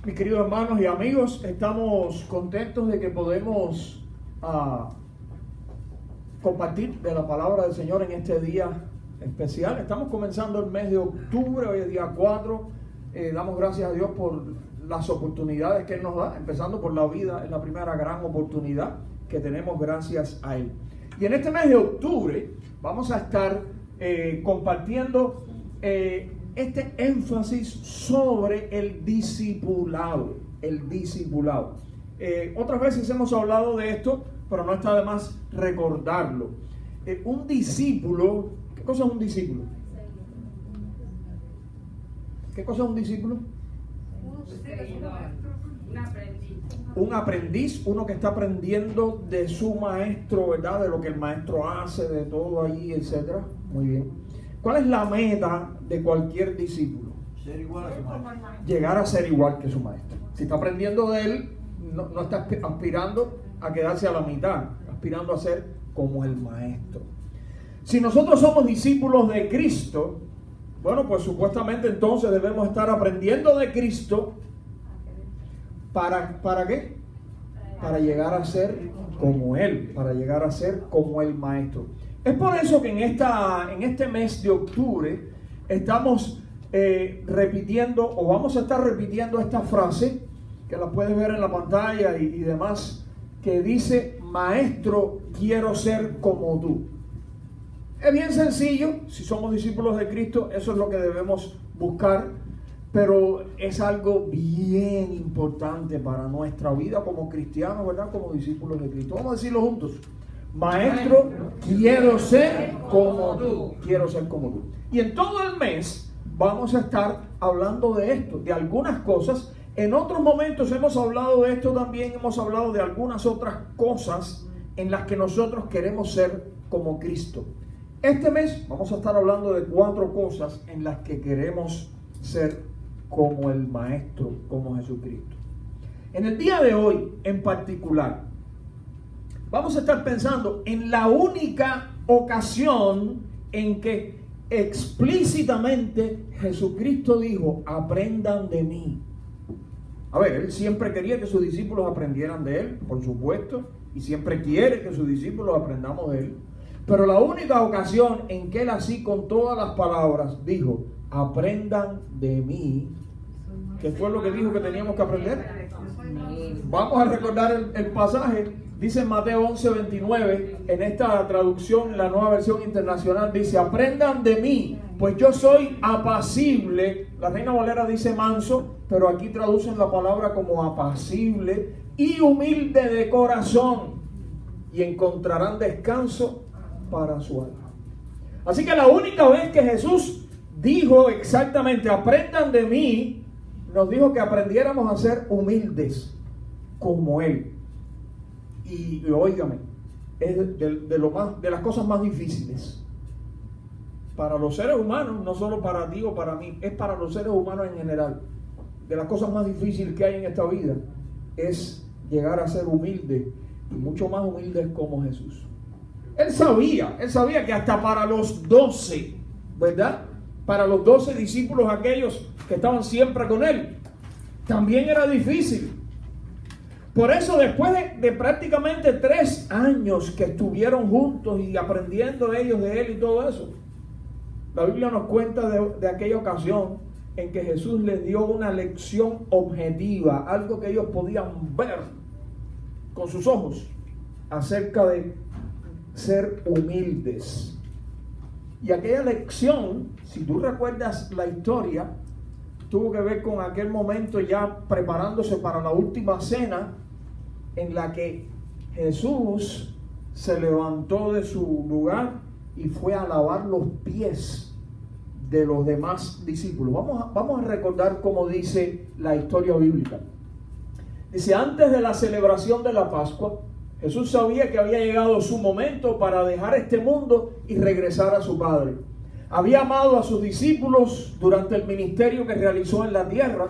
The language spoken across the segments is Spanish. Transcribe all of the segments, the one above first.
Mis queridos hermanos y amigos, estamos contentos de que podemos compartir de la palabra del Señor en este día especial. Estamos comenzando el mes de octubre, hoy es día 4. Damos gracias a Dios por las oportunidades que Él nos da, empezando por la vida, es la primera gran oportunidad que tenemos gracias a Él. Y en este mes de octubre vamos a estar compartiendo este énfasis sobre el discipulado. Otras veces hemos hablado de esto, pero no está de más recordarlo. Un discípulo, ¿qué cosa es un discípulo? ¿Qué cosa es un discípulo? Un aprendiz, uno que está aprendiendo de su maestro, ¿verdad? De lo que el maestro hace, de todo ahí, etcétera. Muy bien. ¿Cuál es la meta de cualquier discípulo? Ser igual a su maestro. Llegar a ser igual que su maestro. Si está aprendiendo de él, no está aspirando a quedarse a la mitad, aspirando a ser como el maestro. Si nosotros somos discípulos de Cristo, bueno, pues supuestamente entonces debemos estar aprendiendo de Cristo. ¿Para qué? Para llegar a ser como Él, para llegar a ser como el maestro. Es por eso que en este mes de octubre estamos repitiendo, o vamos a estar repitiendo esta frase, que la puedes ver en la pantalla y demás, que dice: Maestro, quiero ser como tú. Es bien sencillo, si somos discípulos de Cristo, eso es lo que debemos buscar, pero es algo bien importante para nuestra vida como cristianos, ¿verdad? Como discípulos de Cristo. Vamos a decirlo juntos. Maestro, quiero ser como tú. Quiero ser como tú. Y en todo el mes vamos a estar hablando de esto, de algunas cosas. En otros momentos hemos hablado de esto también, hemos hablado de algunas otras cosas en las que nosotros queremos ser como Cristo. Este mes vamos a estar hablando de 4 cosas en las que queremos ser como el Maestro, como Jesucristo. En el día de hoy en particular, vamos a estar pensando en la única ocasión en que explícitamente Jesucristo dijo: aprendan de mí. A ver, Él siempre quería que sus discípulos aprendieran de Él, por supuesto, y siempre quiere que sus discípulos aprendamos de Él. Pero la única ocasión en que Él así con todas las palabras dijo: aprendan de mí, ¿qué fue lo que dijo que teníamos que aprender? Vamos a recordar el pasaje. Dice en Mateo 11:29, en esta traducción, la Nueva Versión Internacional, dice: aprendan de mí, pues yo soy apacible. La Reina Valera dice manso, pero aquí traducen la palabra como apacible y humilde de corazón, y encontrarán descanso para su alma. Así que la única vez que Jesús dijo exactamente aprendan de mí, nos dijo que aprendiéramos a ser humildes como Él. Y óigame, es de las cosas más difíciles para los seres humanos, no solo para ti o para mí, es para los seres humanos en general. De las cosas más difíciles que hay en esta vida es llegar a ser humilde, y mucho más humildes como Jesús. Él sabía que hasta para los 12, ¿verdad? Para los 12 discípulos, aquellos que estaban siempre con Él, también era difícil. Por eso, después de prácticamente 3 años que estuvieron juntos y aprendiendo ellos de Él y todo eso, la Biblia nos cuenta de aquella ocasión en que Jesús les dio una lección objetiva, algo que ellos podían ver con sus ojos, acerca de ser humildes. Y aquella lección, si tú recuerdas la historia, tuvo que ver con aquel momento ya preparándose para la última cena, en la que Jesús se levantó de su lugar y fue a lavar los pies de los demás discípulos. Vamos a recordar cómo dice la historia bíblica. Dice: antes de la celebración de la Pascua, Jesús sabía que había llegado su momento para dejar este mundo y regresar a su Padre. Había amado a sus discípulos durante el ministerio que realizó en la tierra,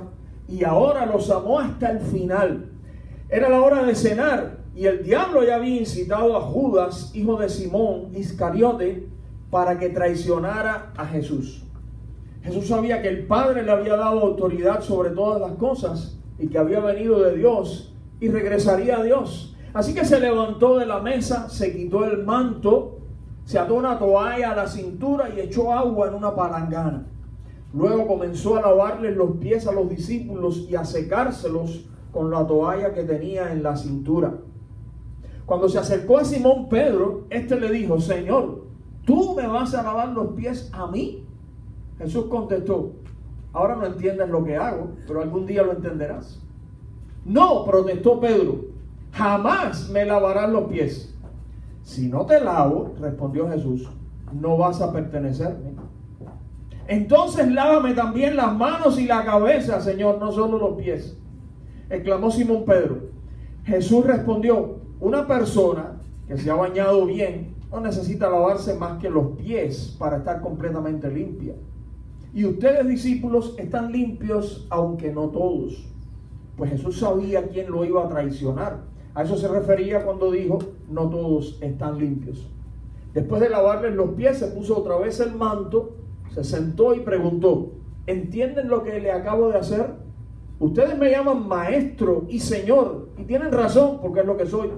y ahora los amó hasta el final. Era la hora de cenar, y el diablo ya había incitado a Judas, hijo de Simón Iscariote, para que traicionara a Jesús. Jesús sabía que el Padre le había dado autoridad sobre todas las cosas y que había venido de Dios y regresaría a Dios. Así que se levantó de la mesa, se quitó el manto, se ató una toalla a la cintura y echó agua en una palangana. Luego comenzó a lavarles los pies a los discípulos y a secárselos con la toalla que tenía en la cintura. Cuando se acercó a Simón Pedro, éste le dijo: Señor, ¿tú me vas a lavar los pies a mí? Jesús contestó: ahora no entiendes lo que hago, pero algún día lo entenderás. No, protestó Pedro, jamás me lavarás los pies. Si no te lavo, respondió Jesús, no vas a pertenecerme. Entonces lávame también las manos y la cabeza, Señor, no solo los pies, exclamó Simón Pedro. Jesús respondió: una persona que se ha bañado bien no necesita lavarse más que los pies para estar completamente limpia. Y ustedes, discípulos, están limpios, aunque no todos. Pues Jesús sabía quién lo iba a traicionar. A eso se refería cuando dijo: no todos están limpios. Después de lavarles los pies, se puso otra vez el manto, se sentó y preguntó: ¿entienden lo que le acabo de hacer? Ustedes me llaman maestro y señor, y tienen razón, porque es lo que soy.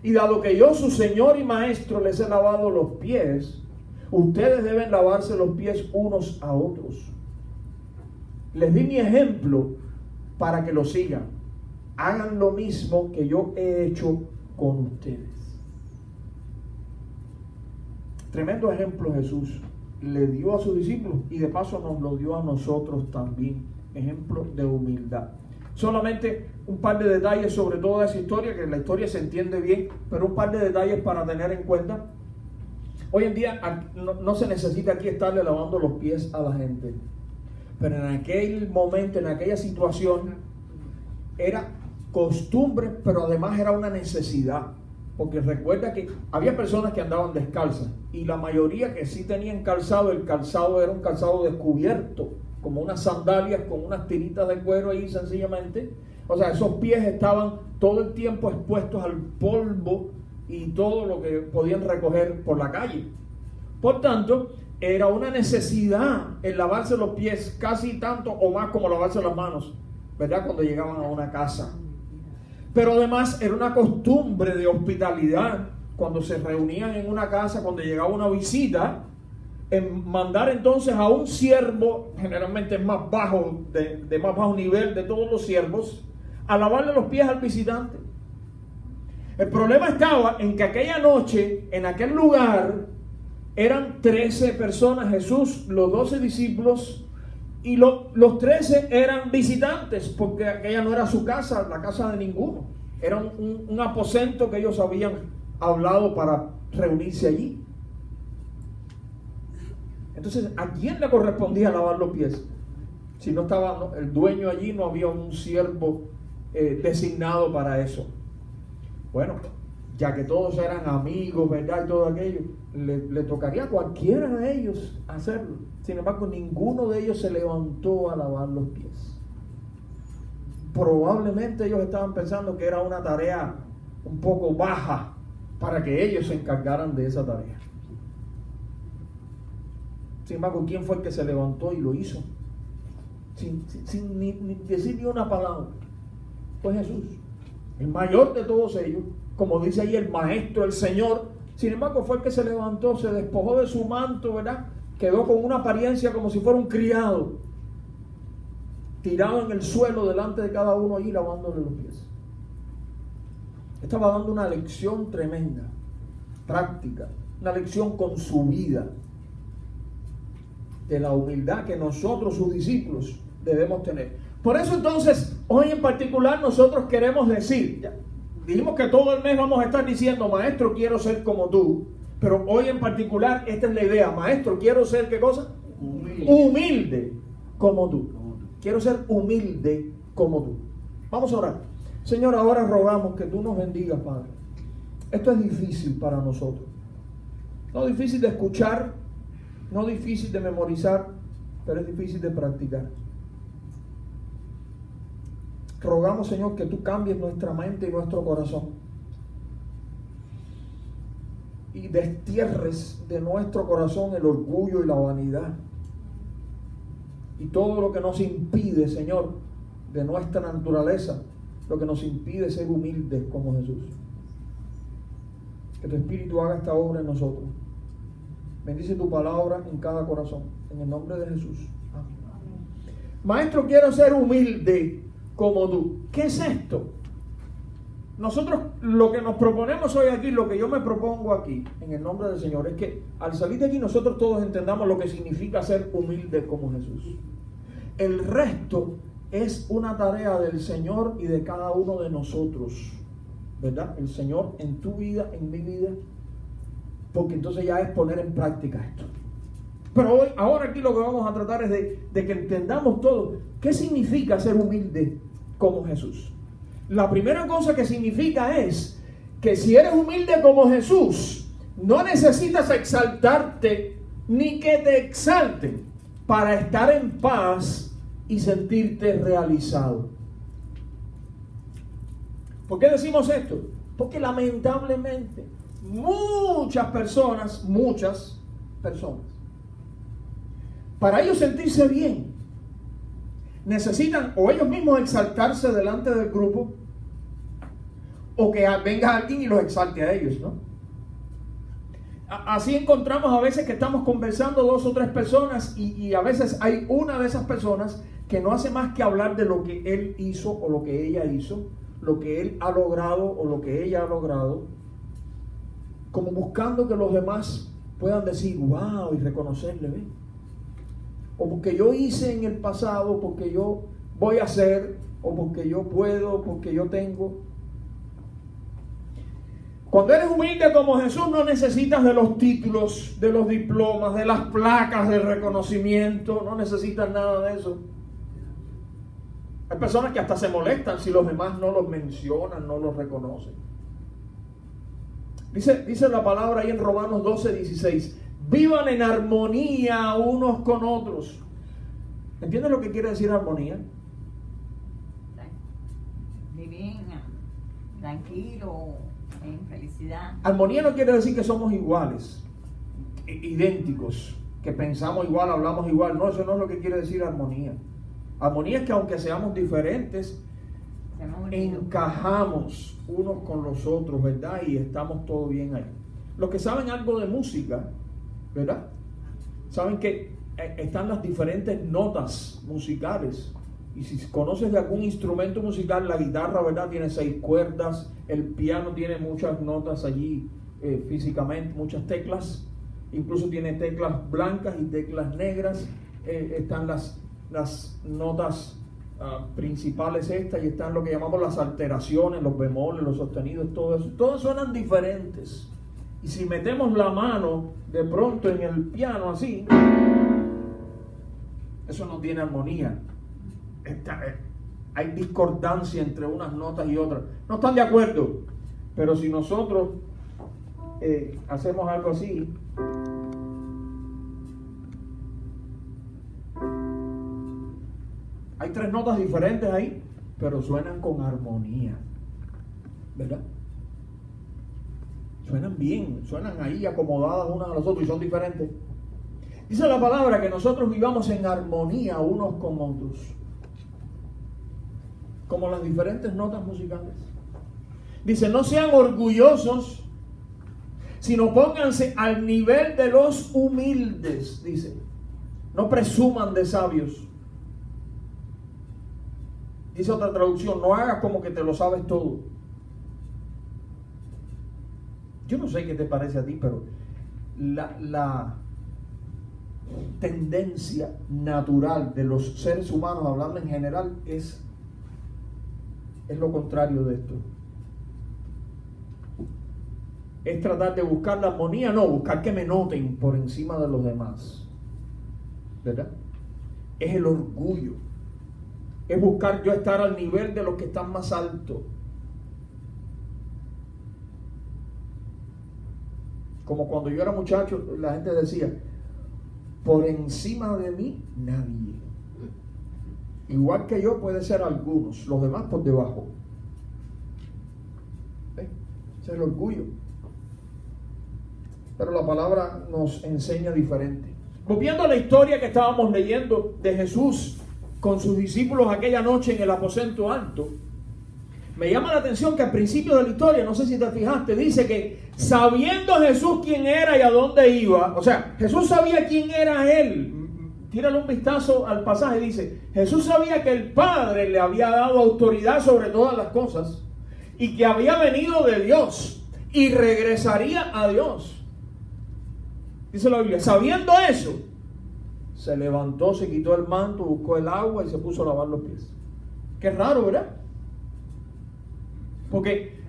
Y dado que yo, su señor y maestro, les he lavado los pies, ustedes deben lavarse los pies unos a otros. Les di mi ejemplo para que lo sigan. Hagan lo mismo que yo he hecho con ustedes. Tremendo ejemplo Jesús le dio a sus discípulos y de paso nos lo dio a nosotros también. Ejemplo de humildad. Solamente un par de detalles sobre toda esa historia, que la historia se entiende bien, pero un par de detalles para tener en cuenta. Hoy en día no se necesita aquí estarle lavando los pies a la gente, pero en aquel momento, en aquella situación, era costumbre, pero además era una necesidad. Porque recuerda que había personas que andaban descalzas y la mayoría que sí tenían calzado, el calzado era un calzado descubierto, como unas sandalias con unas tiritas de cuero ahí sencillamente. O sea, esos pies estaban todo el tiempo expuestos al polvo y todo lo que podían recoger por la calle. Por tanto, era una necesidad el lavarse los pies casi tanto o más como lavarse las manos, ¿verdad? Cuando llegaban a una casa. Pero además era una costumbre de hospitalidad cuando se reunían en una casa, cuando llegaba una visita, en mandar entonces a un siervo, generalmente más bajo, de más bajo nivel de todos los siervos, a lavarle los pies al visitante. El problema estaba en que aquella noche, en aquel lugar, eran 13 personas, Jesús, los 12 discípulos, y los 13 eran visitantes, porque aquella no era su casa, la casa de ninguno. Era un aposento que ellos habían hablado para reunirse allí. Entonces, ¿a quién le correspondía lavar los pies? Si no estaba el dueño allí, no había un siervo designado para eso. Bueno, ya que todos eran amigos, ¿verdad? Y todo aquello, le tocaría a cualquiera de ellos hacerlo. Sin embargo, ninguno de ellos se levantó a lavar los pies. Probablemente ellos estaban pensando que era una tarea un poco baja para que ellos se encargaran de esa tarea. Sin embargo, ¿quién fue el que se levantó y lo hizo? Sin ni decir ni una palabra. Fue Jesús, el mayor de todos ellos, como dice ahí, el maestro, el Señor. Sin embargo, fue el que se levantó, se despojó de su manto, ¿verdad? Quedó con una apariencia como si fuera un criado, tirado en el suelo delante de cada uno allí, lavándole los pies. Estaba dando una lección tremenda, práctica, una lección con su vida, de la humildad que nosotros, sus discípulos, debemos tener. Por eso entonces, hoy en particular nosotros queremos decir, ya, dijimos que todo el mes vamos a estar diciendo: maestro, quiero ser como tú. Pero hoy en particular esta es la idea: maestro, quiero ser, ¿qué cosa? Humilde como tú. Quiero ser humilde como tú. Vamos a orar. Señor, ahora rogamos que tú nos bendigas, Padre. Esto es difícil para nosotros. No difícil de escuchar, no difícil de memorizar, pero es difícil de practicar. Rogamos, Señor, que tú cambies nuestra mente y nuestro corazón y destierres de nuestro corazón el orgullo y la vanidad y todo lo que nos impide, Señor, de nuestra naturaleza lo que nos impide ser humildes como Jesús. Que tu Espíritu haga esta obra en nosotros. Bendice tu palabra en cada corazón, en el nombre de Jesús. Amén. Maestro, quiero ser humilde como tú. ¿Qué es esto? Nosotros lo que nos proponemos hoy aquí, lo que yo me propongo aquí, en el nombre del Señor, es que al salir de aquí nosotros todos entendamos lo que significa ser humilde como Jesús. El resto es una tarea del Señor y de cada uno de nosotros, ¿verdad? El Señor en tu vida, en mi vida, porque entonces ya es poner en práctica esto. Pero hoy, ahora aquí lo que vamos a tratar es de que entendamos todo. ¿Qué significa ser humilde como Jesús? La primera cosa que significa es que si eres humilde como Jesús, no necesitas exaltarte ni que te exalten para estar en paz y sentirte realizado. ¿Por qué decimos esto? Porque lamentablemente muchas personas, para ellos sentirse bien, necesitan o ellos mismos exaltarse delante del grupo, o que venga alguien y los exalte a ellos, ¿no? Así encontramos a veces que estamos conversando 2 o 3 personas y a veces hay una de esas personas que no hace más que hablar de lo que él hizo o lo que ella hizo, lo que él ha logrado o lo que ella ha logrado, como buscando que los demás puedan decir, wow, y reconocerle, ¿ven? O porque yo hice en el pasado, porque yo voy a hacer, o porque yo puedo, porque yo tengo. Cuando eres humilde como Jesús, no necesitas de los títulos, de los diplomas, de las placas de reconocimiento, no necesitas nada de eso. Hay personas que hasta se molestan si los demás no los mencionan, no los reconocen. Dice la palabra ahí en Romanos 12:16, vivan en armonía unos con otros. ¿Entiendes lo que quiere decir armonía? Vivir tranquilo, en felicidad. Armonía no quiere decir que somos iguales, idénticos, que pensamos igual, hablamos igual. No, eso no es lo que quiere decir armonía. Armonía es que aunque seamos diferentes, encajamos unos con los otros, ¿verdad? Y estamos todos bien ahí. Los que saben algo de música, ¿verdad? Saben que están las diferentes notas musicales. Y si conoces de algún instrumento musical, la guitarra, ¿verdad? Tiene 6 cuerdas, el piano tiene muchas notas allí físicamente, muchas teclas. Incluso tiene teclas blancas y teclas negras. Están las notas principales estas, y están lo que llamamos las alteraciones, los bemoles, los sostenidos, todo eso. Todos suenan diferentes. Y si metemos la mano de pronto en el piano así, eso no tiene armonía. Hay discordancia entre unas notas y otras. No están de acuerdo. Pero si nosotros hacemos algo así, hay 3 notas diferentes ahí, pero suenan con armonía, ¿verdad? Suenan bien, suenan ahí acomodadas unas a las otras y son diferentes. Dice la palabra que nosotros vivamos en armonía unos con otros, como las diferentes notas musicales. Dice, no sean orgullosos, sino pónganse al nivel de los humildes, dice. No presuman de sabios. Dice otra traducción, no hagas como que te lo sabes todo. Yo no sé qué te parece a ti, pero la tendencia natural de los seres humanos, hablando en general, es lo contrario de esto. Es tratar de buscar la armonía, no, buscar que me noten por encima de los demás, ¿verdad? Es el orgullo. Es buscar yo estar al nivel de los que están más altos. Como cuando yo era muchacho, la gente decía, por encima de mí, nadie. Igual que yo puede ser algunos, los demás por debajo. ¿Ves? Ese es el orgullo. Pero la palabra nos enseña diferente. Volviendo a la historia que estábamos leyendo de Jesús con sus discípulos aquella noche en el aposento alto, me llama la atención que al principio de la historia, no sé si te fijaste, dice que sabiendo Jesús quién era y a dónde iba, o sea, Jesús sabía quién era él. Tírale un vistazo al pasaje, dice, Jesús sabía que el Padre le había dado autoridad sobre todas las cosas y que había venido de Dios y regresaría a Dios. Dice la Biblia, sabiendo eso, se levantó, se quitó el manto, buscó el agua y se puso a lavar los pies. Qué raro, ¿verdad? Porque,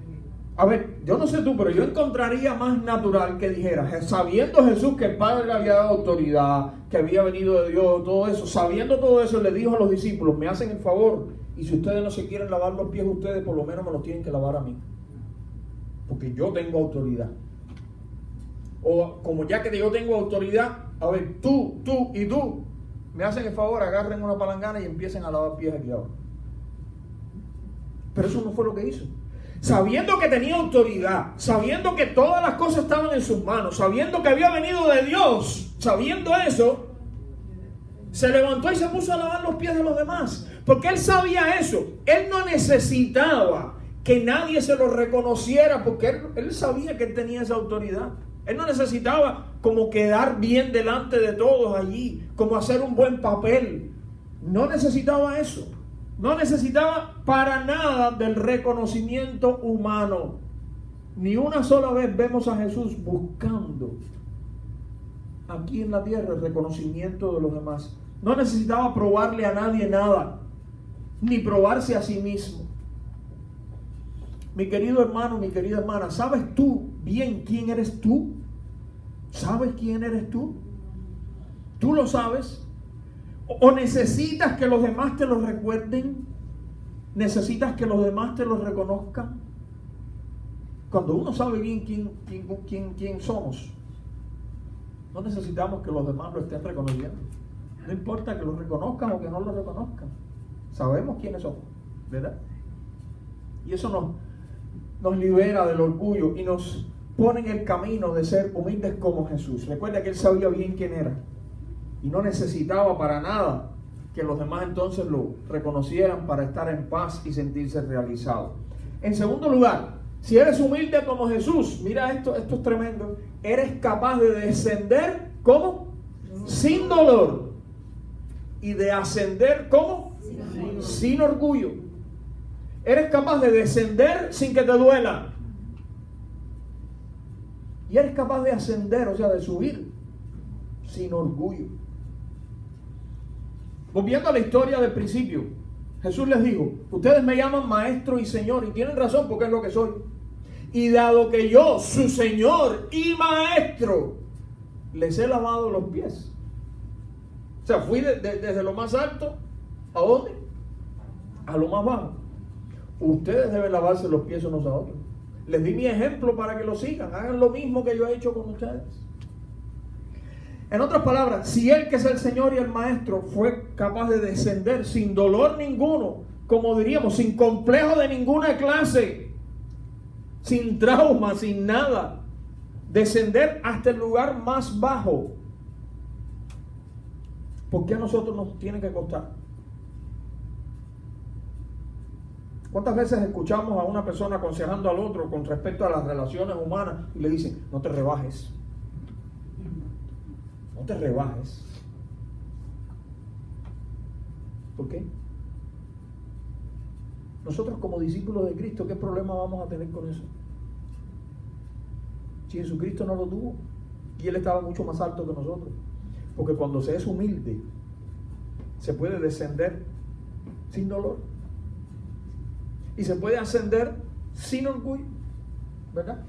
a ver, yo no sé tú, pero yo encontraría más natural que dijera, sabiendo Jesús que el Padre le había dado autoridad, que había venido de Dios, todo eso, sabiendo todo eso, le dijo a los discípulos, me hacen el favor, y si ustedes no se quieren lavar los pies ustedes, por lo menos me los tienen que lavar a mí, porque yo tengo autoridad. O como ya que yo tengo autoridad, a ver, tú y tú, me hacen el favor, agarren una palangana y empiecen a lavar pies aquí ahora. Pero eso no fue lo que hizo. Sabiendo que tenía autoridad, sabiendo que todas las cosas estaban en sus manos, sabiendo que había venido de Dios, sabiendo eso, se levantó y se puso a lavar los pies de los demás. Porque él sabía eso. Él no necesitaba que nadie se lo reconociera, porque él sabía que él tenía esa autoridad. Él no necesitaba como quedar bien delante de todos allí, como hacer un buen papel. No necesitaba eso. No necesitaba para nada del reconocimiento humano. Ni una sola vez vemos a Jesús buscando aquí en la tierra el reconocimiento de los demás. No necesitaba probarle a nadie nada, ni probarse a sí mismo. Mi querido hermano, mi querida hermana, ¿sabes tú bien quién eres tú? ¿Sabes quién eres tú? ¿Tú lo sabes? ¿O necesitas que los demás te lo recuerden? ¿Necesitas que los demás te lo reconozcan? Cuando uno sabe bien quién somos, no necesitamos que los demás lo estén reconociendo. No importa que lo reconozcan o que no lo reconozcan. Sabemos quiénes somos, ¿verdad? Y eso nos libera del orgullo y nos pone en el camino de ser humildes como Jesús. Recuerda que él sabía bien quién era y no necesitaba para nada que los demás entonces lo reconocieran para estar en paz y sentirse realizado. En segundo lugar, si eres humilde como Jesús, mira esto es tremendo, eres capaz de descender, ¿cómo? Sin dolor. Y de ascender, ¿cómo? Sin orgullo. Eres capaz de descender sin que te duela. Y eres capaz de ascender, o sea, de subir sin orgullo. Volviendo a la historia del principio, Jesús les dijo, ustedes me llaman maestro y señor, y tienen razón porque es lo que soy. Y dado que yo, su señor y maestro, les he lavado los pies. O sea, fui desde lo más alto, ¿a dónde? A lo más bajo. Ustedes deben lavarse los pies unos a otros. Les di mi ejemplo para que lo sigan, hagan lo mismo que yo he hecho con ustedes. En otras palabras, si él que es el Señor y el Maestro fue capaz de descender sin dolor ninguno, como diríamos, sin complejo de ninguna clase, sin trauma, sin nada, descender hasta el lugar más bajo, ¿por qué a nosotros nos tiene que costar? ¿Cuántas veces escuchamos a una persona aconsejando al otro con respecto a las relaciones humanas y le dicen, no te rebajes? No te rebajes. ¿Por qué? Nosotros como discípulos de Cristo, ¿qué problema vamos a tener con eso? Si Jesucristo no lo tuvo y Él estaba mucho más alto que nosotros. Porque cuando se es humilde, se puede descender sin dolor. Y se puede ascender sin orgullo, ¿verdad?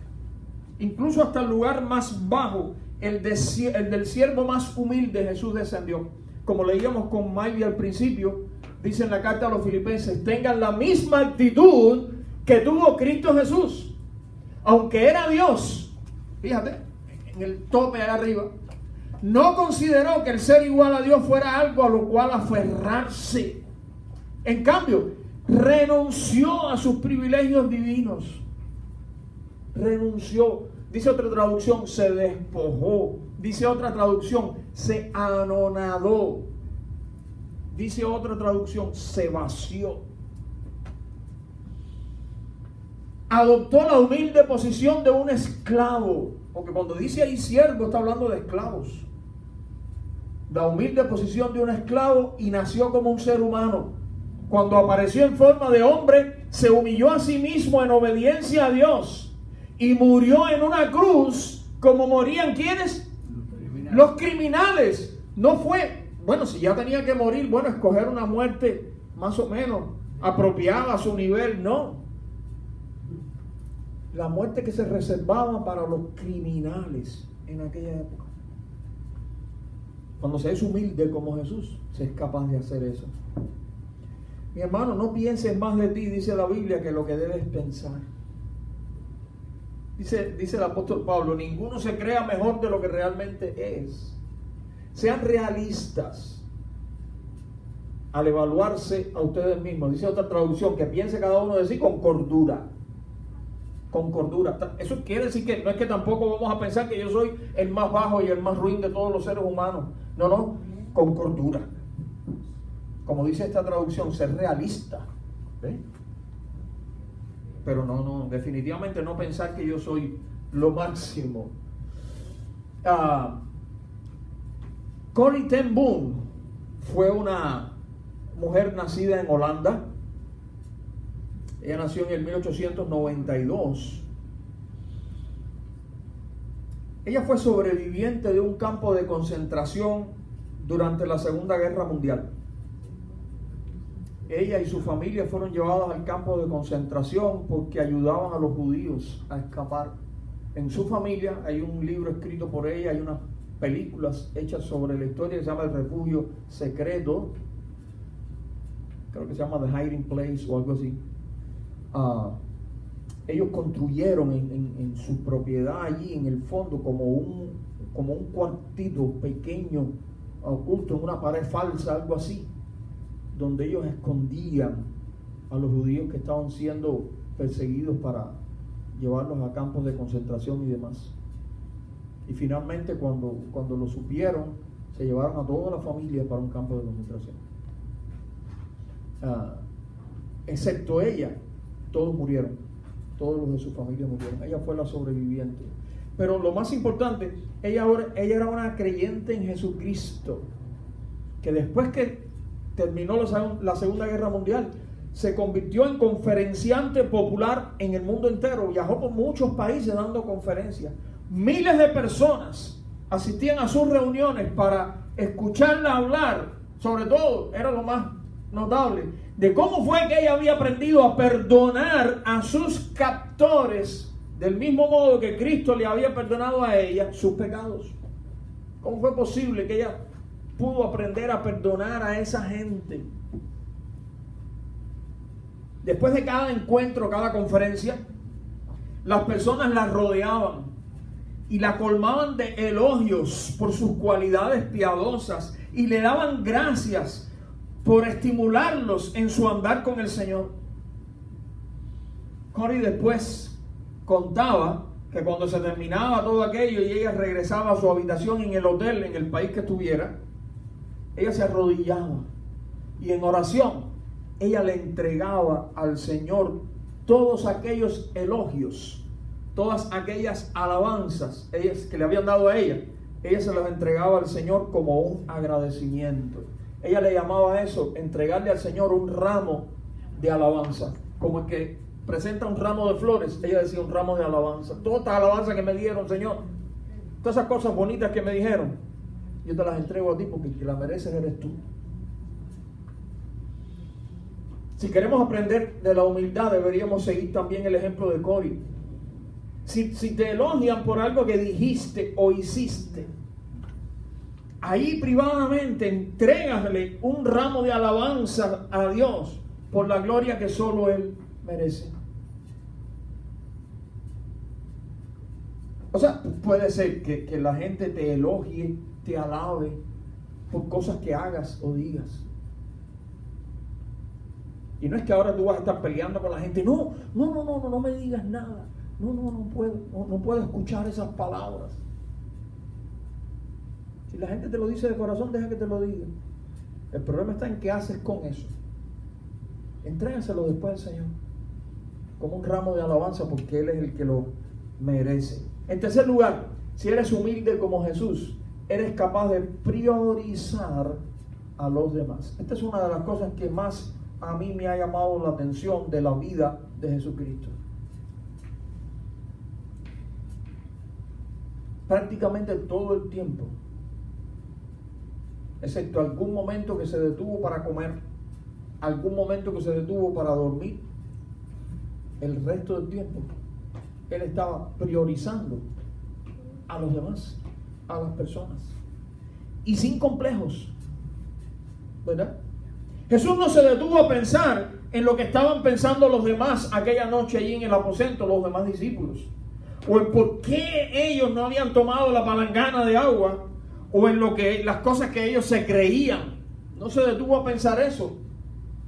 Incluso hasta el lugar más bajo, el del siervo más humilde, Jesús descendió. Como leíamos con Maybe al principio, dice en la carta a los Filipenses, tengan la misma actitud que tuvo Cristo Jesús. Aunque era Dios, fíjate, en el tope allá arriba, no consideró que el ser igual a Dios fuera algo a lo cual aferrarse. En cambio, renunció a sus privilegios divinos. Renunció. Dice otra traducción, se despojó. Dice otra traducción, se anonadó. Dice otra traducción, se vació. Adoptó la humilde posición de un esclavo. Porque cuando dice ahí siervo, está hablando de esclavos. La humilde posición de un esclavo y nació como un ser humano. Cuando apareció en forma de hombre, se humilló a sí mismo en obediencia a Dios y murió en una cruz como morían ¿quiénes? Los criminales. No fue, bueno, si ya tenía que morir, bueno, escoger una muerte más o menos apropiada a su nivel, no. La muerte que se reservaba para los criminales en aquella época. Cuando se es humilde como Jesús, se es capaz de hacer eso. Mi hermano, no pienses más de ti, dice la Biblia, que lo que debes pensar. Dice el apóstol Pablo, ninguno se crea mejor de lo que realmente es. Sean realistas al evaluarse a ustedes mismos. Dice otra traducción, que piense cada uno de sí con cordura. Con cordura. Eso quiere decir que no es que tampoco vamos a pensar que yo soy el más bajo y el más ruin de todos los seres humanos. No, con cordura. Como dice esta traducción, ser realista. ¿Ve? Pero no, definitivamente no pensar que yo soy lo máximo. Corrie ten Boom fue una mujer nacida en Holanda. Ella nació en el 1892. Ella fue sobreviviente de un campo de concentración durante la Segunda Guerra Mundial. Ella y su familia fueron llevadas al campo de concentración porque ayudaban a los judíos a escapar. En su familia hay un libro escrito por ella, hay unas películas hechas sobre la historia que se llama El Refugio Secreto. Creo que se llama The Hiding Place o algo así. Ellos construyeron en su propiedad allí en el fondo como un cuartito pequeño oculto en una pared falsa, algo así, donde ellos escondían a los judíos que estaban siendo perseguidos para llevarlos a campos de concentración y demás. Y finalmente cuando lo supieron, se llevaron a toda la familia para un campo de concentración. Excepto ella, todos murieron. Todos los de su familia murieron. Ella fue la sobreviviente. Pero lo más importante, ella era una creyente en Jesucristo, que después que terminó la Segunda Guerra Mundial, se convirtió en conferenciante popular en el mundo entero. Viajó por muchos países dando conferencias. Miles de personas asistían a sus reuniones para escucharla hablar. Sobre todo, era lo más notable, de cómo fue que ella había aprendido a perdonar a sus captores del mismo modo que Cristo le había perdonado a ella sus pecados. ¿Cómo fue posible que ella pudo aprender a perdonar a esa gente? Después de cada encuentro, cada conferencia, las personas la rodeaban y la colmaban de elogios por sus cualidades piadosas y le daban gracias por estimularlos en su andar con el Señor. Corrie después contaba que cuando se terminaba todo aquello y ella regresaba a su habitación en el hotel, en el país que estuviera, ella se arrodillaba y en oración ella le entregaba al Señor todos aquellos elogios, todas aquellas alabanzas que le habían dado a ella. Ella se las entregaba al Señor como un agradecimiento. Ella le llamaba a eso, entregarle al Señor un ramo de alabanza. Como el que presenta un ramo de flores, ella decía un ramo de alabanza. Todas estas alabanzas que me dieron, Señor, todas esas cosas bonitas que me dijeron, yo te las entrego a ti porque el que las mereces eres tú. Si queremos aprender de la humildad, deberíamos seguir también el ejemplo de Corrie. Si te elogian por algo que dijiste o hiciste, ahí privadamente entrégale un ramo de alabanza a Dios por la gloria que solo Él merece. O sea, puede ser que la gente te elogie, te alabe por cosas que hagas o digas. Y no es que ahora tú vas a estar peleando con la gente. No me digas nada. No puedo escuchar esas palabras. Si la gente te lo dice de corazón, deja que te lo diga. El problema está en qué haces con eso. Entrégaselo después al Señor, como un ramo de alabanza, porque Él es el que lo merece. En tercer lugar, si eres humilde como Jesús, eres capaz de priorizar a los demás. Esta es una de las cosas que más a mí me ha llamado la atención de la vida de Jesucristo. Prácticamente todo el tiempo, excepto algún momento que se detuvo para comer, algún momento que se detuvo para dormir, el resto del tiempo Él estaba priorizando a los demás, a las personas, y sin complejos, ¿verdad? Jesús no se detuvo a pensar en lo que estaban pensando los demás aquella noche allí en el aposento, los demás discípulos, o en por qué ellos no habían tomado la palangana de agua, o en las cosas que ellos se creían. No se detuvo a pensar eso.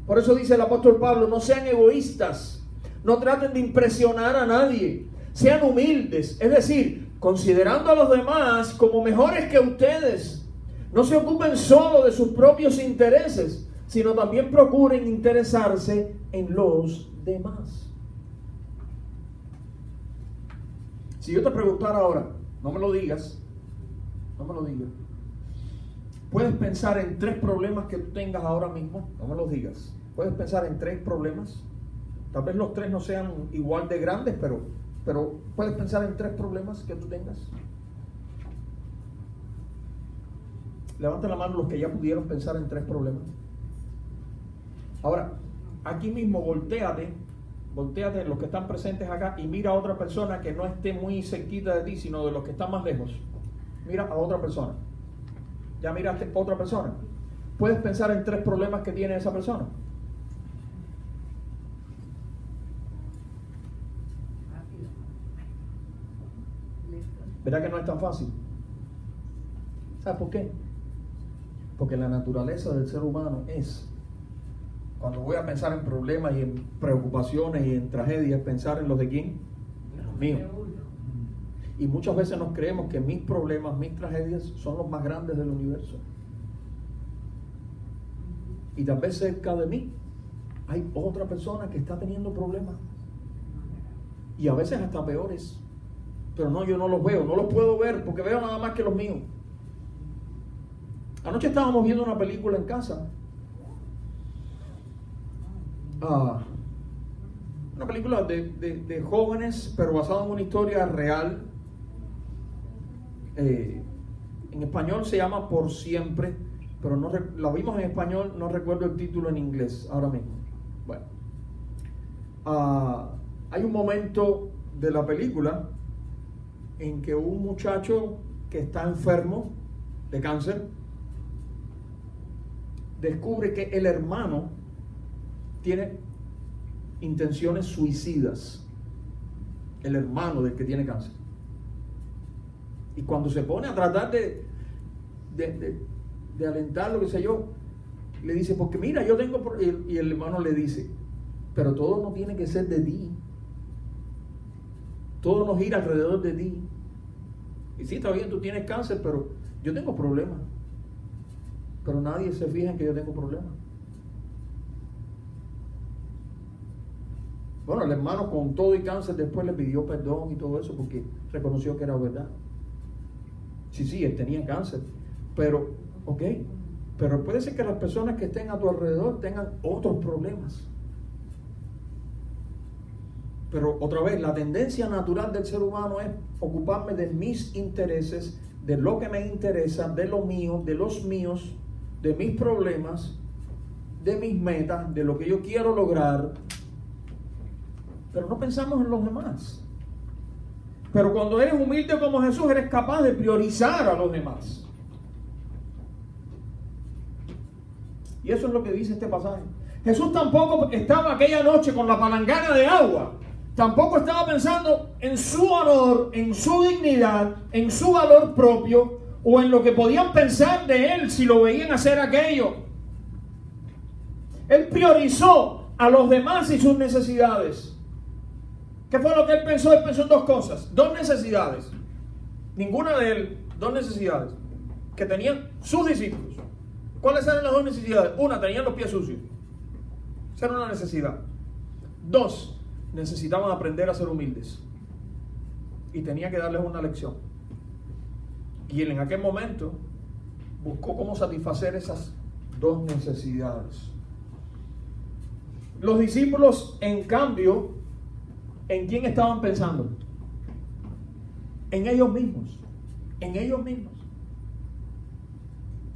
Por eso dice el apóstol Pablo: no sean egoístas, no traten de impresionar a nadie, sean humildes, es decir, considerando a los demás como mejores que ustedes. No se ocupen solo de sus propios intereses, sino también procuren interesarse en los demás. Si yo te preguntara ahora, no me lo digas, ¿puedes pensar en 3 problemas que tú tengas ahora mismo? No me los digas. ¿Puedes pensar en 3 problemas? Tal vez los 3 no sean igual de grandes, pero ¿puedes pensar en 3 problemas que tú tengas? Levanten la mano los que ya pudieron pensar en 3 problemas. Ahora, aquí mismo voltéate los que están presentes acá y mira a otra persona que no esté muy cerquita de ti, sino de los que están más lejos. Mira a otra persona. ¿Ya miraste a otra persona? ¿Puedes pensar en 3 problemas que tiene esa persona? ¿Verdad que no es tan fácil? ¿Sabes por qué? Porque la naturaleza del ser humano es, cuando voy a pensar en problemas y en preocupaciones y en tragedias, pensar en los de quién, en los míos. Y muchas veces nos creemos que mis problemas, mis tragedias son los más grandes del universo. Y tal vez cerca de mí hay otra persona que está teniendo problemas. Y a veces hasta peores. Pero no, yo no los veo, no los puedo ver porque veo nada más que los míos. Anoche estábamos viendo una película en casa. Una película de jóvenes, pero basada en una historia real. En español se llama Por Siempre, pero no la vimos en español, no recuerdo el título en inglés ahora mismo. Bueno, hay un momento de la película en que un muchacho que está enfermo de cáncer descubre que el hermano tiene intenciones suicidas, el hermano del que tiene cáncer. Y cuando se pone a tratar de alentarlo, qué sé yo, le dice, porque mira, yo tengo... Y el hermano le dice, pero todo no tiene que ser de ti. Todo no gira alrededor de ti. Y sí, está bien, tú tienes cáncer, pero yo tengo problemas. Pero nadie se fija en que yo tengo problemas. Bueno, el hermano con todo y cáncer después le pidió perdón y todo eso porque reconoció que era verdad. Sí, él tenía cáncer, pero, pero puede ser que las personas que estén a tu alrededor tengan otros problemas. Pero otra vez, la tendencia natural del ser humano es ocuparme de mis intereses, de lo que me interesa, de lo mío, de los míos, de mis problemas, de mis metas, de lo que yo quiero lograr. Pero no pensamos en los demás. Pero cuando eres humilde como Jesús, eres capaz de priorizar a los demás. Y eso es lo que dice este pasaje. Jesús tampoco estaba aquella noche con la palangana de agua. Tampoco estaba pensando en su honor, en su dignidad, en su valor propio, o en lo que podían pensar de él si lo veían hacer aquello. Él priorizó a los demás y sus necesidades. ¿Qué fue lo que él pensó? Él pensó en 2 cosas, 2 necesidades. Ninguna de él, 2 necesidades que tenían sus discípulos. ¿Cuáles eran las dos necesidades? Una, tenían los pies sucios. Esa era una necesidad. Dos, necesitaban aprender a ser humildes. Y tenía que darles una lección. Y él en aquel momento buscó cómo satisfacer esas dos necesidades. Los discípulos, en cambio, ¿en quién estaban pensando? En ellos mismos. En ellos mismos.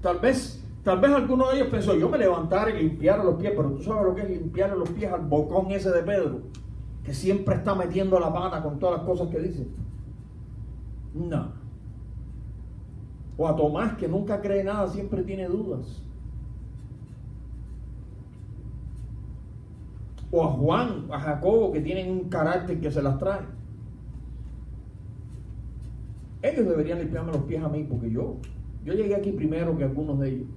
Tal vez alguno de ellos pensó, yo me levantara y limpiara los pies, pero tú sabes lo que es limpiar los pies al bocón ese de Pedro, que siempre está metiendo la pata con todas las cosas que dice. No. O a Tomás, que nunca cree nada, siempre tiene dudas. O a Juan, a Jacobo, que tienen un carácter que se las trae. Ellos deberían limpiarme los pies a mí, porque yo llegué aquí primero que algunos de ellos.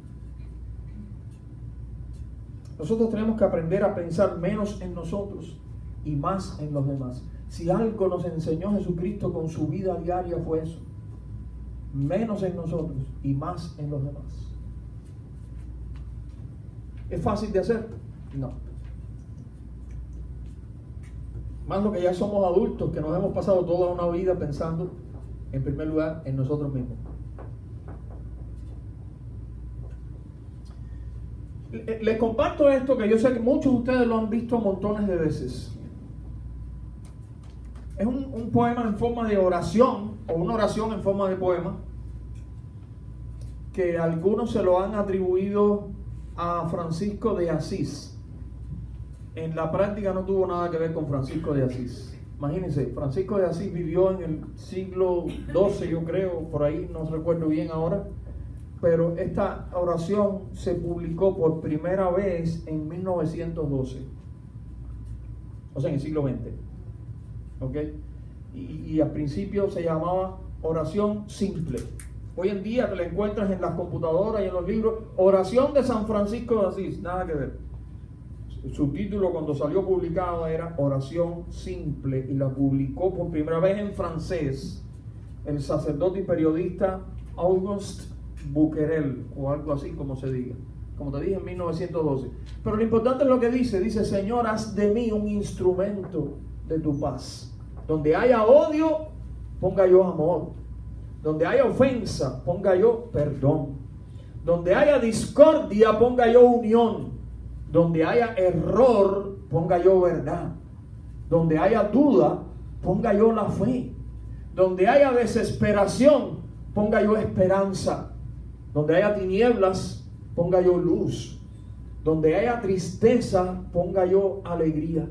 Nosotros tenemos que aprender a pensar menos en nosotros y más en los demás. Si algo nos enseñó Jesucristo con su vida diaria fue eso. Menos en nosotros y más en los demás. ¿Es fácil de hacer? No. Más lo que ya somos adultos, que nos hemos pasado toda una vida pensando, en primer lugar, en nosotros mismos. Les comparto esto, que yo sé que muchos de ustedes lo han visto montones de veces. Es un poema en forma de oración, o una oración en forma de poema, que algunos se lo han atribuido a Francisco de Asís. En la práctica no tuvo nada que ver con Francisco de Asís. Imagínense, Francisco de Asís vivió en el siglo XII, yo creo, por ahí, no recuerdo bien ahora, pero esta oración se publicó por primera vez en 1912, o sea, en el siglo XX. ¿Ok? Y al principio se llamaba oración simple. Hoy en día te la encuentras en las computadoras y en los libros, oración de San Francisco de Asís, nada que ver. Su título cuando salió publicado era oración simple, y la publicó por primera vez en francés el sacerdote y periodista Auguste Buquerel, o algo así como se diga, como te dije, en 1912. Pero lo importante es lo que dice, Señor, haz de mí un instrumento de tu paz. Donde haya odio, ponga yo amor. Donde haya ofensa, ponga yo perdón. Donde haya discordia, ponga yo unión. Donde haya error, ponga yo verdad. Donde haya duda, ponga yo la fe. Donde haya desesperación, ponga yo esperanza. Donde haya tinieblas, ponga yo luz. Donde haya tristeza, ponga yo alegría.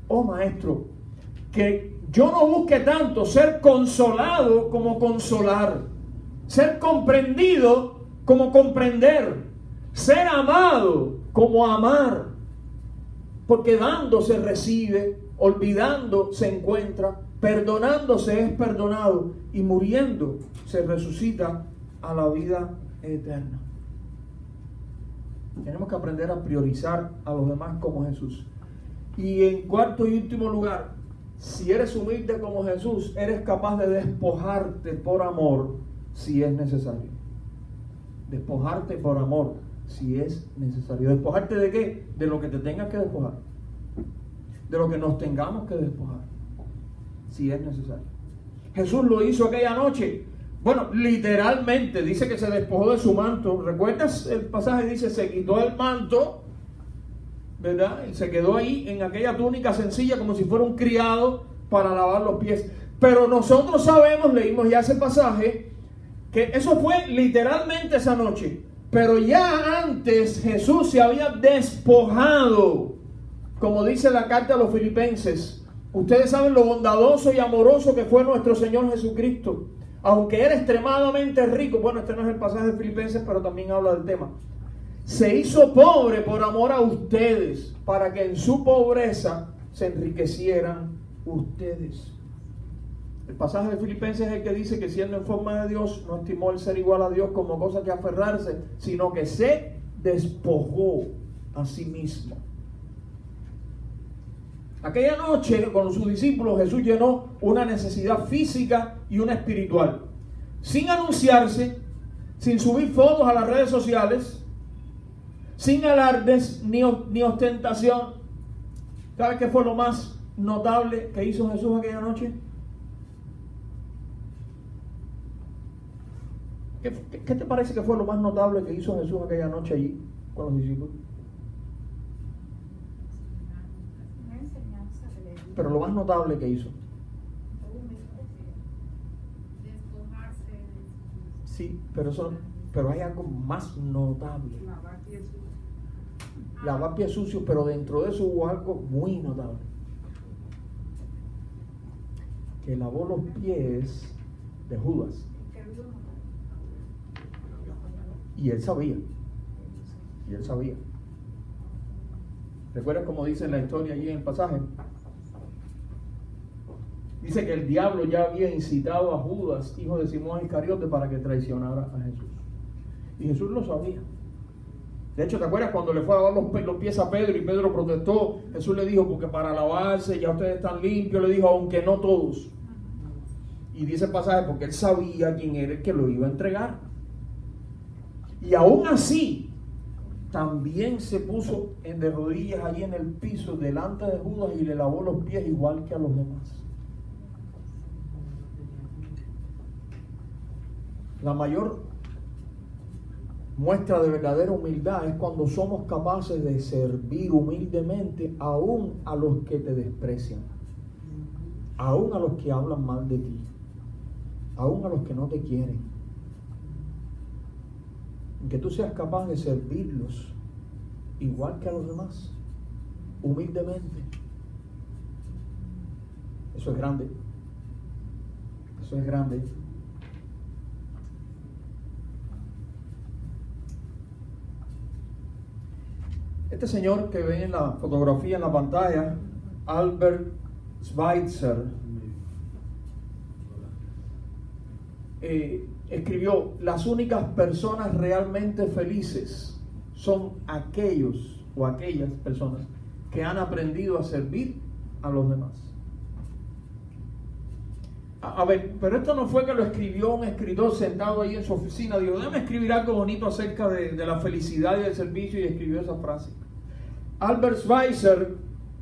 Oh Maestro, que yo no busque tanto ser consolado como consolar, ser comprendido como comprender, ser amado como amar, porque dando se recibe, olvidando se encuentra, perdonando se es perdonado, y muriendo se resucita a la vida eterna. Tenemos que aprender a priorizar a los demás como Jesús. Y en cuarto y último lugar, si eres humilde como Jesús, eres capaz de despojarte por amor si es necesario. Despojarte por amor si es necesario. ¿Despojarte de qué? De lo que te tengas que despojar. De lo que nos tengamos que despojar si es necesario. Jesús lo hizo aquella noche. Bueno, literalmente dice que se despojó de su manto. ¿Recuerdas el pasaje? Dice, se quitó el manto, ¿verdad? Y se quedó ahí en aquella túnica sencilla como si fuera un criado para lavar los pies. Pero nosotros sabemos, leímos ya ese pasaje, que eso fue literalmente esa noche. Pero ya antes Jesús se había despojado, como dice la carta a los Filipenses. Ustedes saben lo bondadoso y amoroso que fue nuestro Señor Jesucristo. Aunque era extremadamente rico, bueno, este no es el pasaje de Filipenses, pero también habla del tema. Se hizo pobre por amor a ustedes, para que en su pobreza se enriquecieran ustedes. El pasaje de Filipenses es el que dice que siendo en forma de Dios, no estimó el ser igual a Dios como cosa que aferrarse, sino que se despojó a sí mismo. Aquella noche con sus discípulos Jesús llenó una necesidad física y una espiritual. Sin anunciarse, sin subir fotos a las redes sociales, sin alardes ni ostentación. ¿Sabes qué fue lo más notable que hizo Jesús aquella noche? ¿Qué te parece que fue lo más notable que hizo Jesús aquella noche allí con los discípulos? Pero lo más notable que hizo. Sí, pero hay algo más notable. Lavar pies sucios, pero dentro de eso hubo algo muy notable. Que lavó los pies de Judas. Y él sabía. ¿Recuerdas cómo dice en la historia allí en el pasaje? Dice que el diablo ya había incitado a Judas, hijo de Simón Iscariote, para que traicionara a Jesús. Y Jesús lo sabía. De hecho, ¿te acuerdas cuando le fue a lavar los pies a Pedro y Pedro protestó? Jesús le dijo, porque para lavarse ya ustedes están limpios, le dijo, aunque no todos. Y dice el pasaje, porque él sabía quién era el que lo iba a entregar. Y aún así, también se puso de rodillas allí en el piso delante de Judas y le lavó los pies igual que a los demás. La mayor muestra de verdadera humildad es cuando somos capaces de servir humildemente aún a los que te desprecian, aún a los que hablan mal de ti, aún a los que no te quieren. Que tú seas capaz de servirlos igual que a los demás, humildemente. Eso es grande. Eso es grande. Este señor que ven en la fotografía en la pantalla, Albert Schweitzer, escribió: las únicas personas realmente felices son aquellos o aquellas personas que han aprendido a servir a los demás. A ver, pero esto no fue que lo escribió un escritor sentado ahí en su oficina. Dijo, déjame escribir algo bonito acerca de la felicidad y del servicio, y escribió esa frase. Albert Schweitzer,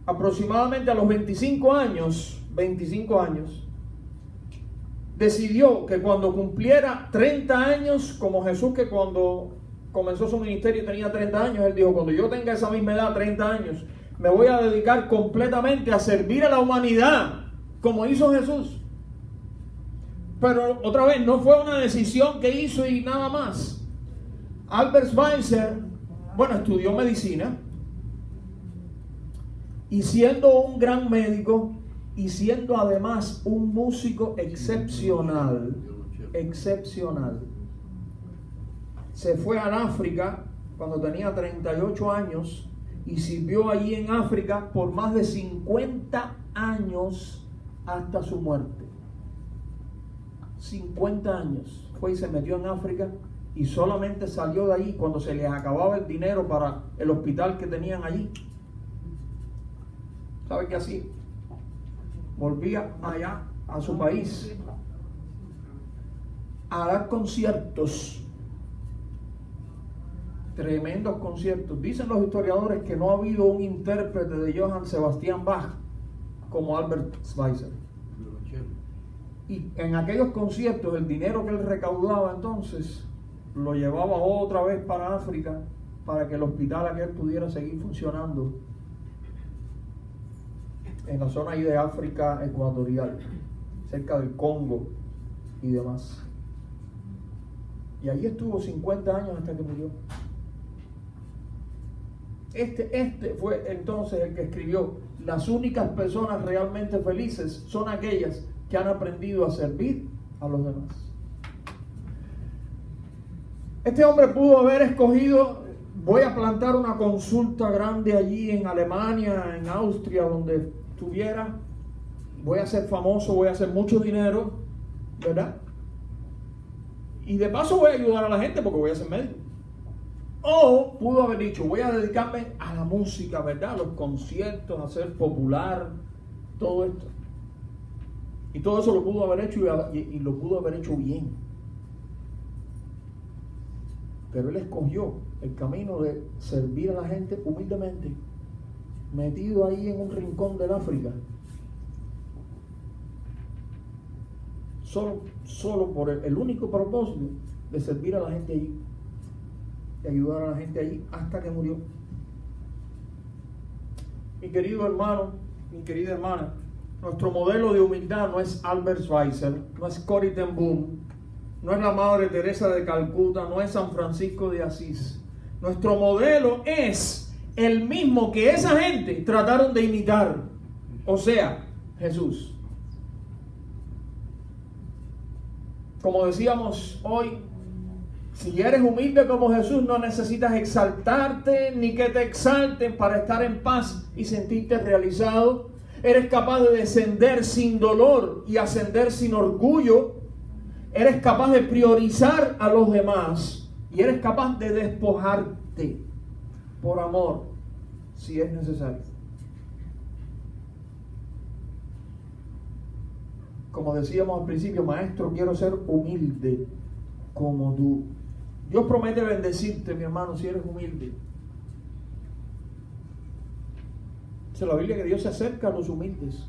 aproximadamente a los 25 años, decidió que cuando cumpliera 30 años, como Jesús, que cuando comenzó su ministerio tenía 30 años, él dijo, cuando yo tenga esa misma edad, 30 años, me voy a dedicar completamente a servir a la humanidad, como hizo Jesús. Pero otra vez, no fue una decisión que hizo y nada más. Albert Schweitzer, estudió medicina, y siendo un gran médico, y siendo además un músico excepcional, se fue a África cuando tenía 38 años y sirvió allí en África por más de 50 años hasta su muerte. 50 años fue y se metió en África, y solamente salió de ahí cuando se les acababa el dinero para el hospital que tenían allí. ¿Sabe qué hacía? Volvía allá a su país a dar conciertos, tremendos conciertos. Dicen los historiadores que no ha habido un intérprete de Johann Sebastian Bach como Albert Schweitzer. Y en aquellos conciertos el dinero que él recaudaba entonces lo llevaba otra vez para África, para que el hospital aquel pudiera seguir funcionando en la zona ahí de África ecuatorial, cerca del Congo y demás. Y allí estuvo 50 años hasta que murió. Este fue entonces el que escribió: las únicas personas realmente felices son aquellas que han aprendido a servir a los demás. Este hombre pudo haber escogido: voy a plantar una consulta grande allí en Alemania, en Austria, donde estuviera, voy a ser famoso, voy a hacer mucho dinero, ¿verdad? Y de paso voy a ayudar a la gente porque voy a ser médico. O pudo haber dicho, voy a dedicarme a la música, ¿verdad? A los conciertos, a ser popular, todo esto. Y todo eso lo pudo haber hecho y lo pudo haber hecho bien. Pero él escogió el camino de servir a la gente humildemente, metido ahí en un rincón del África, solo por el único propósito de servir a la gente allí, de ayudar a la gente allí hasta que murió. Mi querido hermano, mi querida hermana, nuestro modelo de humildad no es Albert Schweitzer, no es Corrie ten Boom, no es la Madre Teresa de Calcuta, no es San Francisco de Asís. Nuestro modelo es el mismo que esa gente trataron de imitar, o sea, Jesús. Como decíamos hoy, si eres humilde como Jesús, no necesitas exaltarte ni que te exalten para estar en paz y sentirte realizado. Eres capaz de descender sin dolor y ascender sin orgullo. Eres capaz de priorizar a los demás y eres capaz de despojarte por amor si es necesario. Como decíamos al principio, maestro, quiero ser humilde como tú. Dios promete bendecirte, mi hermano, si eres humilde. Dice la Biblia que Dios se acerca a los humildes.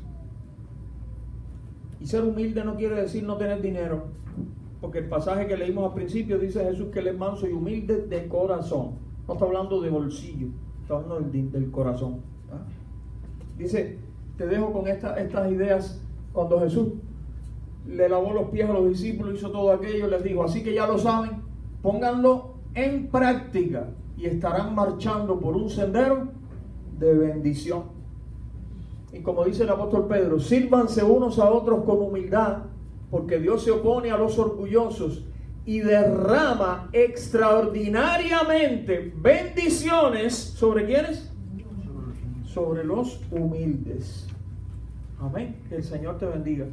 Y ser humilde no quiere decir no tener dinero, porque el pasaje que leímos al principio dice Jesús que él es manso y humilde de corazón. No está hablando de bolsillo, está hablando del corazón. ¿Ah? Dice, te dejo con estas ideas. Cuando Jesús le lavó los pies a los discípulos, hizo todo aquello, les dijo, así que ya lo saben, pónganlo en práctica y estarán marchando por un sendero de bendición. Y como dice el apóstol Pedro, sírvanse unos a otros con humildad, porque Dios se opone a los orgullosos y derrama extraordinariamente bendiciones ¿sobre quiénes? Sobre los humildes. Amén. Que el Señor te bendiga.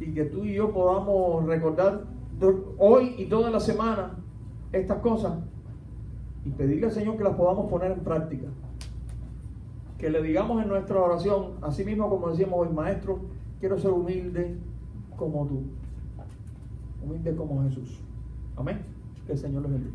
Y que tú y yo podamos recordar hoy y toda la semana estas cosas y pedirle al Señor que las podamos poner en práctica. Que le digamos en nuestra oración, así mismo como decíamos hoy, maestro, quiero ser humilde como tú, humilde como Jesús. Amén. Que el Señor los bendiga.